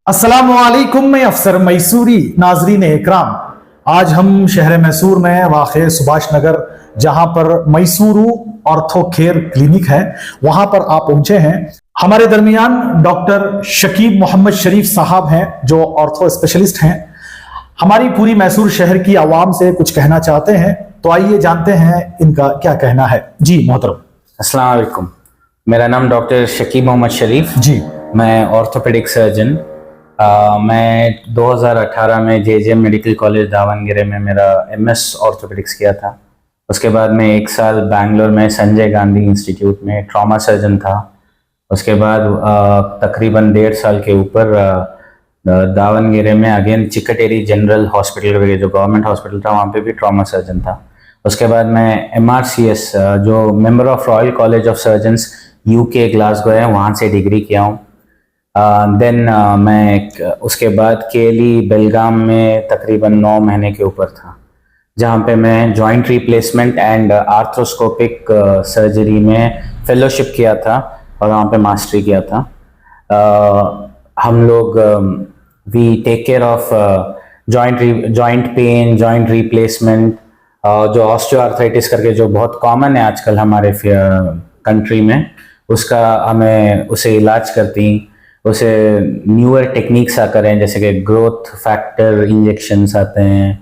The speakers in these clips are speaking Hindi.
अस्सलामुअलैकुम, मैं अफसर मैसूरी। नाजरीन इकराम, आज हम शहर मैसूर में वाक़ सुभाष नगर, जहां पर मैसूरू ऑर्थो केयर क्लिनिक है, वहां पर आप पहुंचे हैं। हमारे दरमियान डॉक्टर शकीब मोहम्मद शरीफ साहब हैं, जो ऑर्थो स्पेशलिस्ट हैं। हमारी पूरी मैसूर शहर की आवाम से कुछ कहना चाहते हैं, तो आइए जानते हैं इनका क्या कहना है। जी मोहतरम। अस्सलाम वालेकुम, मेरा नाम डॉक्टर शकीब मोहम्मद शरीफ। जी, मैं ऑर्थोपेडिक सर्जन। मैं 2018 में JJM मेडिकल कॉलेज दावनगिरे में मेरा MS ऑर्थोपेडिक्स किया था। उसके बाद मैं 1 साल बैंगलोर में संजय गांधी इंस्टीट्यूट में ट्रॉमा सर्जन था। उसके बाद तकरीबन 1.5 साल के ऊपर दावनगिरे में अगेन चिकटेरी जनरल हॉस्पिटल, जो गवर्नमेंट हॉस्पिटल था, वहाँ पे भी ट्रॉमा सर्जन था। उसके बाद मैं MRCS, जो member of royal college of surgeons UK Glasgow है, वहाँ से डिग्री किया हूँ। देन मैं उसके बाद केली बेलगाम में तकरीबन 9 महीने के ऊपर था, जहाँ पे मैं joint replacement and arthroscopic surgery में फेलोशिप किया था और वहाँ पे मास्टरी किया था। हम लोग we take care of joint pain, joint replacement, जो ऑस्टियोआर्थराइटिस करके जो बहुत कॉमन है आजकल हमारे कंट्री में, उसका हमें उसे इलाज करती, उसे न्यूअर टेक्निक्स आकर हैं, जैसे कि ग्रोथ फैक्टर इंजेक्शंस आते हैं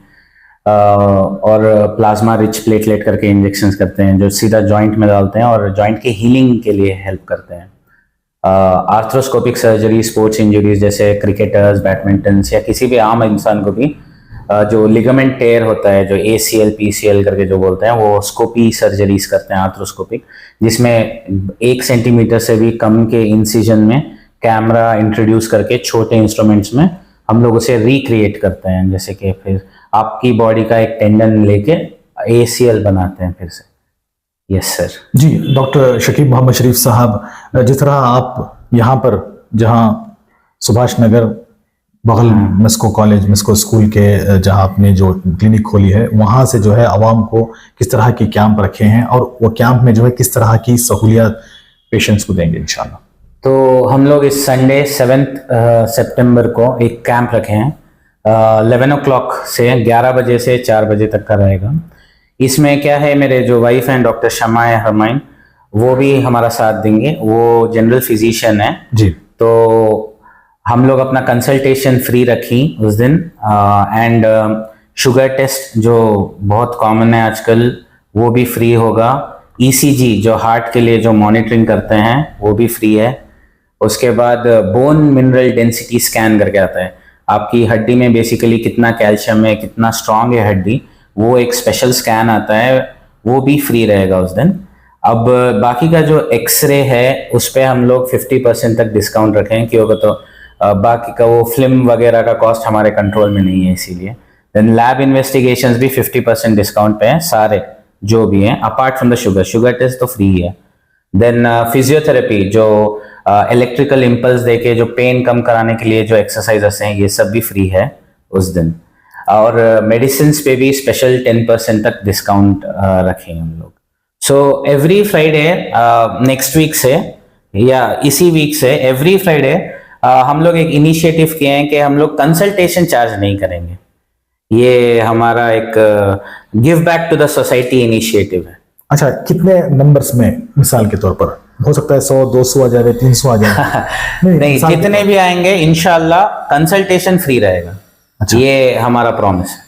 और प्लाज्मा रिच प्लेटलेट करके इंजेक्शंस करते हैं, जो सीधा जॉइंट में डालते हैं और जॉइंट के हीलिंग के लिए हेल्प करते हैं। आर्थ्रोस्कोपिक सर्जरी, स्पोर्ट्स इंजरीज जैसे क्रिकेटर्स, बैडमिंटन्स या किसी भी आम इंसान को भी जो लिगामेंट टेयर होता है, जो ACL PCL करके जो बोलते हैं, वो स्कोपी सर्जरीज करते हैं आर्थ्रोस्कोपिक, जिसमें 1 सेंटीमीटर से भी कम के इंसिजन में कैमरा इंट्रोड्यूस करके छोटे इंस्ट्रूमेंट्स में हम लोग उसे रिक्रिएट करते हैं, जैसे कि फिर आपकी बॉडी का एक टेंडन लेके ACL बनाते हैं फिर से। Yes sir. जी डॉक्टर शकीब मोहम्मद शरीफ साहब, जिस तरह आप यहाँ पर, जहाँ सुभाष नगर बगल मेस्को कॉलेज, मेस्को स्कूल के जहाँ आपने जो क्लिनिक खोली है, वहाँ से जो है आवाम को किस तरह के कैंप रखे हैं और वो कैंप में जो है किस तरह की सहूलियत पेशेंट्स को देंगे इंशाल्लाह? तो हम लोग इस संडे 7 सितंबर को एक कैंप रखे हैं। 11 o'clock से 11 बजे से 4 बजे तक का रहेगा। इसमें क्या है, मेरे जो वाइफ हैं डॉक्टर शमाय हरमाइन, वो भी हमारा साथ देंगे। वो जनरल फिजिशियन है जी। तो हम लोग अपना कंसल्टेशन फ्री रखी उस दिन, एंड शुगर टेस्ट जो बहुत कॉमन है आजकल, वो भी फ्री होगा। ECG जो हार्ट के लिए जो मॉनिटरिंग करते हैं, वो भी फ्री है। उसके बाद बोन मिनरल डेंसिटी स्कैन करके आता है, आपकी हड्डी में बेसिकली कितना कैल्शियम है, कितना स्ट्रांग है हड्डी, वो एक स्पेशल स्कैन आता है, वो भी फ्री रहेगा उस दिन। अब बाकी का जो एक्सरे है, उस पर हम लोग 50% तक डिस्काउंट रखें, क्योंकि तो बाकी का वो फिल्म वगैरह का कॉस्ट हमारे कंट्रोल में नहीं है, इसीलिए। देन लैब इन्वेस्टिगेशंस भी 50% डिस्काउंट पे हैं, सारे जो भी हैं, apart from the sugar test तो फ्री है। देन फिजियोथेरेपी, जो इलेक्ट्रिकल इम्पल्स देके जो पेन कम कराने के लिए जो एक्सरसाइजेस हैं, ये सब भी फ्री है उस दिन। और मेडिसिन पे भी स्पेशल 10% तक डिस्काउंट रखे हम लोग। So every Friday next week से या इसी वीक से एवरी फ्राइडे हम लोग एक इनिशिएटिव किए हैं कि हम लोग कंसल्टेशन चार्ज नहीं करेंगे। ये हमारा एक give back to the society initiative है। अच्छा, कितने नंबर्स में मिसाल के तौर पर हो सकता है? 100, 200 आ जाए, 300 आ जाए? नहीं, जितने भी आएंगे इंशाल्लाह कंसल्टेशन फ्री रहेगा। अच्छा। ये हमारा प्रॉमिस है।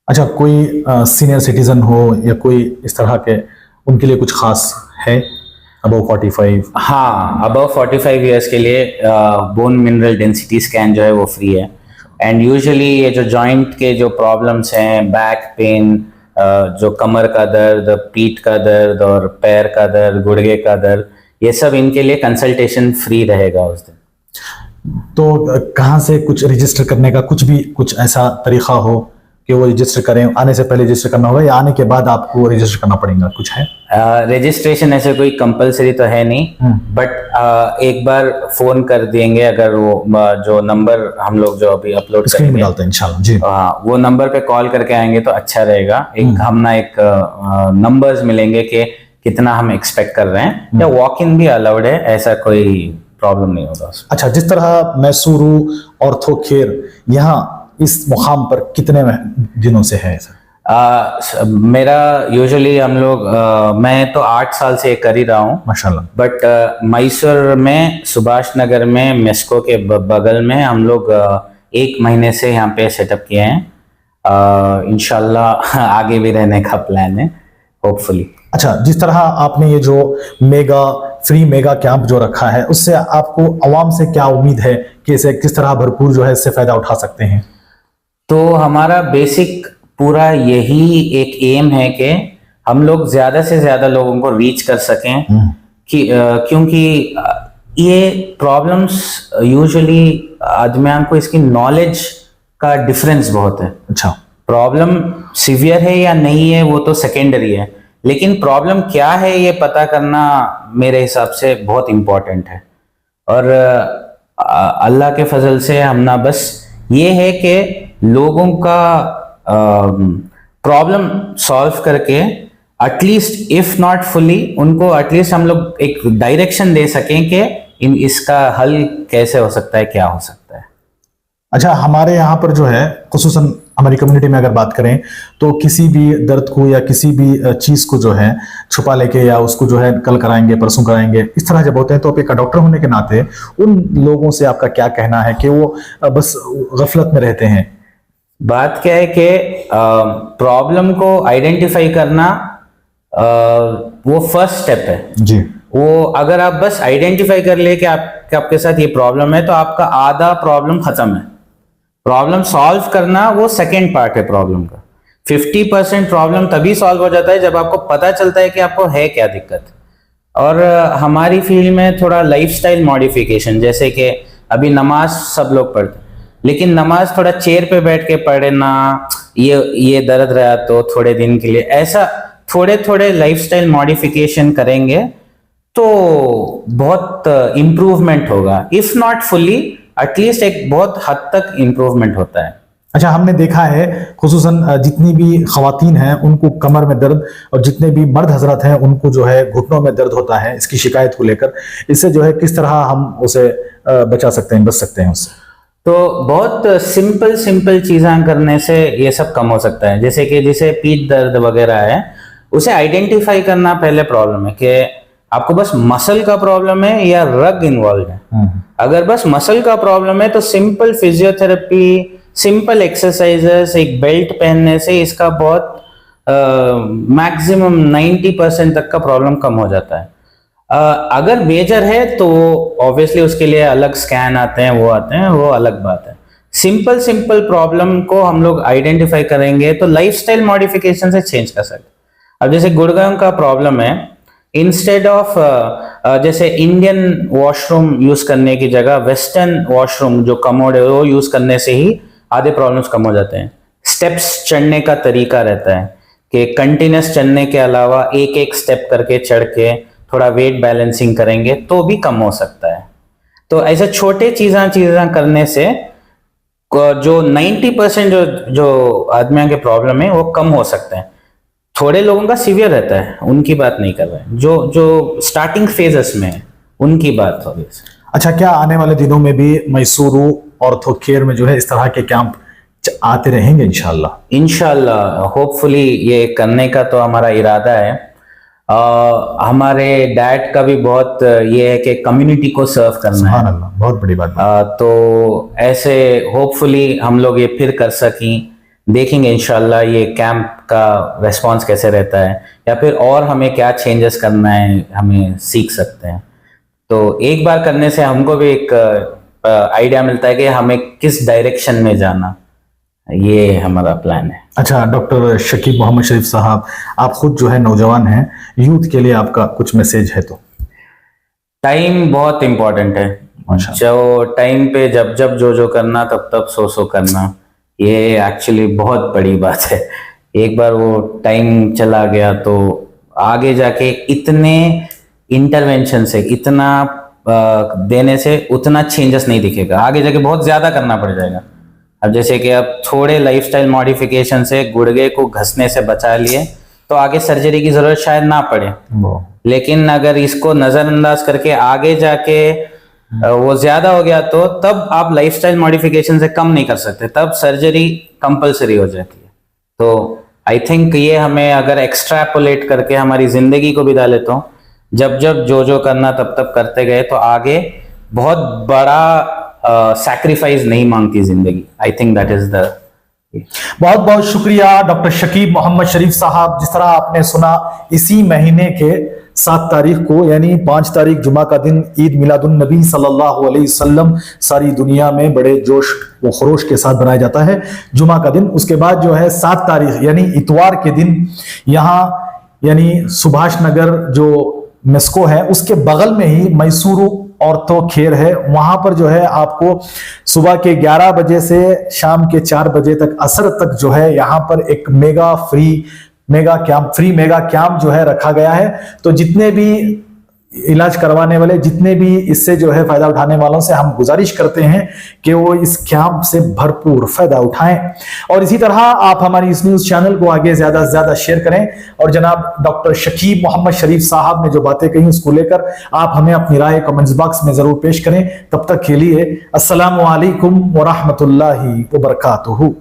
अच्छा, कोई सीनियर सिटीजन हो या कोई इस तरह के, उनके लिए कुछ खास है अबव 45? हाँ, अबव 45 ईयर्स के लिए बोन मिनरल डेंसिटी स्कैन जो है वो फ्री है। एंड यूजुअली ये जो जॉइंट के जो प्रॉब्लम्स हैं, बैक पेन, जो कमर का दर्द, पीठ का दर्द और पैर का दर्द, गुड़गे का दर्द, ये सब इनके लिए कंसल्टेशन फ्री रहेगा उस दिन। तो कहाँ से कुछ रजिस्टर करने का कुछ ऐसा तरीका हो कि वो रजिस्टर करें? आने से पहले रजिस्टर करना होगा या आने के बाद आपको रजिस्टर करना पड़ेगा? कुछ है रजिस्ट्रेशन ऐसे कोई कंपलसरी तो है नहीं, बट एक बार फोन कर देंगे, अगर वो जो नंबर हम लोग जो अभी अपलोड स्क्रीन में डालते हैं इंशाल्लाह जी, वो नंबर पे कॉल करके आएंगे तो अच्छा रहेगा। एक नंबर्स मिलेंगे कि कितना हम एक्सपेक्ट कर रहे हैं, या वॉक इन भी अलाउड है, ऐसा कोई प्रॉब्लम नहीं होगा उसमें। अच्छा, जिस तरह मैसूरू ऑर्थो केयर यहाँ इस मुकाम पर कितने दिनों से है सर? मेरा यूजुअली हम लोग मैं तो 8 साल से कर ही रहा हूँ माशाल्लाह। बट मैसूर में सुभाष नगर में मेस्को के बगल में हम लोग 1 महीने से यहाँ पे सेटअप किए हैं। इंशाल्लाह आगे भी रहने का प्लान है होपफुली। अच्छा, जिस तरह आपने ये जो फ्री मेगा कैंप जो रखा है, उससे आपको आवाम से क्या उम्मीद है कि इसे किस तरह भरपूर जो है इससे फायदा उठा सकते हैं? तो हमारा बेसिक पूरा यही एक एम है कि हम लोग ज्यादा से ज्यादा लोगों को रीच कर सकें कि क्योंकि ये प्रॉब्लम्स यूजुअली आदमियों को इसकी नॉलेज का डिफरेंस बहुत है। अच्छा, प्रॉब्लम सीवियर है या नहीं है वो तो सेकेंडरी है, लेकिन प्रॉब्लम क्या है ये पता करना मेरे हिसाब से बहुत इम्पोर्टेंट है। और अल्लाह के फजल से हम ना बस ये है कि लोगों का प्रॉब्लम सॉल्व करके एटलीस्ट इफ नॉट फुली उनको एटलीस्ट हम लोग एक डायरेक्शन दे सकें कि इसका हल कैसे हो सकता है, क्या हो सकता है। अच्छा, हमारे यहाँ पर जो है खुसूसन हमारी कम्युनिटी में अगर बात करें तो किसी भी दर्द को या किसी भी चीज को जो है छुपा लेके या उसको जो है कल कराएंगे परसों कराएंगे इस तरह जब होते हैं, तो आप एक डॉक्टर होने के नाते उन लोगों से आपका क्या कहना है कि वो बस गफलत में रहते हैं? बात क्या है कि प्रॉब्लम को आइडेंटिफाई करना वो फर्स्ट स्टेप है जी। वो अगर आप बस आइडेंटिफाई कर ले कि आपके साथ ये प्रॉब्लम है तो आपका आधा प्रॉब्लम खत्म है। प्रॉब्लम सॉल्व करना वो सेकेंड पार्ट है प्रॉब्लम का। 50% प्रॉब्लम तभी सॉल्व हो जाता है जब आपको पता चलता है कि आपको है क्या दिक्कत। और हमारी फील्ड में थोड़ा लाइफस्टाइल मॉडिफिकेशन, जैसे कि अभी नमाज सब लोग पढ़ते हैं, लेकिन नमाज थोड़ा चेयर पे बैठ के पढ़ना, ये दर्द रहा तो थोड़े दिन के लिए, ऐसा थोड़े थोड़े लाइफस्टाइल मॉडिफिकेशन करेंगे तो बहुत इम्प्रूवमेंट होगा। इफ नॉट फुली एटलीस्ट एक बहुत हद तक इम्प्रूवमेंट होता है। अच्छा, हमने देखा है खुसूसन जितनी भी खवातीन हैं उनको कमर में दर्द और जितने भी मर्द हजरत हैं उनको जो है घुटनों में दर्द होता है इसकी शिकायत को लेकर, इससे जो है किस तरह हम उसे बचा सकते हैं, बच सकते हैं उससे? तो बहुत सिंपल चीज़ें करने से ये सब कम हो सकता है। जैसे कि जिसे पीठ दर्द वगैरह है उसे आइडेंटिफाई करना पहले प्रॉब्लम है कि आपको बस मसल का प्रॉब्लम है या रग इन्वॉल्व है। अगर बस मसल का प्रॉब्लम है तो सिंपल फिजियोथेरेपी, सिंपल एक्सरसाइजेस, एक बेल्ट पहनने से इसका बहुत मैक्सिमम 90% तक का प्रॉब्लम कम हो जाता है। अगर मेजर है तो ऑब्वियसली उसके लिए अलग स्कैन आते हैं, वो अलग बात है। सिंपल प्रॉब्लम को हम लोग आइडेंटिफाई करेंगे तो लाइफस्टाइल मॉडिफिकेशन से चेंज कर सकते। अब जैसे गुड़गांव का प्रॉब्लम है, इंस्टेड ऑफ जैसे इंडियन वॉशरूम यूज करने की जगह वेस्टर्न वॉशरूम जो कमोड है वो यूज करने से ही आधे प्रॉब्लम्स कम हो जाते हैं। स्टेप्स चढ़ने का तरीका रहता है कि कंटिन्यूस चढ़ने के अलावा एक एक स्टेप करके चढ़ के थोड़ा वेट बैलेंसिंग करेंगे तो भी कम हो सकता है। तो ऐसे छोटे चीज़ें करने से जो 90% जो आदमियों के प्रॉब्लम है वो कम हो सकते हैं। थोड़े लोगों का सीवियर रहता है, उनकी बात नहीं कर रहे हैं, जो स्टार्टिंग फेजेस में है उनकी बात हो रही है। अच्छा, क्या आने वाले दिनों में भी मैसूरू ऑर्थो केयर में जो है इस तरह के कैंप आते रहेंगे? इंशाल्लाह होपफुली ये करने का तो हमारा इरादा है। हमारे डैड का भी बहुत ये है कि कम्युनिटी को सर्व करना है। बहुत बड़ी बात। तो ऐसे होपफुली हम लोग ये फिर कर सकें। देखेंगे इंशाल्लाह ये कैंप का रेस्पॉन्स कैसे रहता है या फिर और हमें क्या चेंजेस करना है हमें सीख सकते हैं। तो एक बार करने से हमको भी एक आइडिया मिलता है कि हमें किस डायरेक्शन में जाना, ये हमारा प्लान है। अच्छा, डॉक्टर शकीब मोहम्मद शरीफ साहब, आप खुद जो है नौजवान हैं, यूथ के लिए आपका कुछ मैसेज है? तो टाइम बहुत इंपॉर्टेंट है। जो टाइम पे जब जो करना तब सो करना, ये एक्चुअली बहुत बड़ी बात है। एक बार वो टाइम चला गया तो आगे जाके इतने इंटरवेंशन से, इतना देने से उतना चेंजेस नहीं दिखेगा। आगे जाके बहुत ज्यादा करना पड़ जाएगा। अब जैसे कि अब थोड़े लाइफस्टाइल मॉडिफिकेशन से गुर्गे को घसने से बचा लिए तो आगे सर्जरी की जरूरत शायद ना पड़े, लेकिन अगर इसको नजरअंदाज करके आगे जाके वो ज्यादा हो गया तो तब आप लाइफस्टाइल मॉडिफिकेशन से कम नहीं कर सकते, तब सर्जरी कंपलसरी हो जाती है। तो आई थिंक ये हमें अगर एक्स्ट्रापोलेट करके हमारी जिंदगी को भी डाले तो जब जब जो करना तब तब करते गए तो आगे बहुत बड़ा सैक्रिफाइस नहीं मांगती जिंदगी। I think that is the बहुत बहुत शुक्रिया डॉक्टर शकीब मोहम्मद शरीफ साहब। जिस तरह आपने सुना, इसी महीने के 7 तारीख को यानी 5 तारीख जुमा का दिन ईद मिलादुन नबी सल्लल्लाहु अलैहि वसल्लम सारी दुनिया में बड़े जोश व खरोश के साथ बनाया जाता है, जुमा का दिन। उसके बाद जो है 7 तारीख यानी इतवार के दिन यहाँ यानी सुभाष नगर जो मेस्को है उसके बगल में ही मैसूरू ऑर्थो केयर है, वहां पर जो है आपको सुबह के 11 बजे से शाम के 4 बजे तक असर तक जो है यहाँ पर एक फ्री मेगा कैंप जो है रखा गया है। तो जितने भी इलाज करवाने वाले, जितने भी इससे जो है फायदा उठाने वालों से हम गुजारिश करते हैं कि वो इस कैंप से भरपूर फायदा उठाएं। और इसी तरह आप हमारी इस न्यूज चैनल को आगे ज्यादा से ज्यादा शेयर करें। और जनाब डॉक्टर शकीब मोहम्मद शरीफ साहब ने जो बातें कही उसको लेकर आप हमें अपनी राय कमेंट्स बॉक्स में जरूर पेश करें। तब तक के लिए अस्सलामु अलैकुम व रहमतुल्लाहि व बरकातुहू।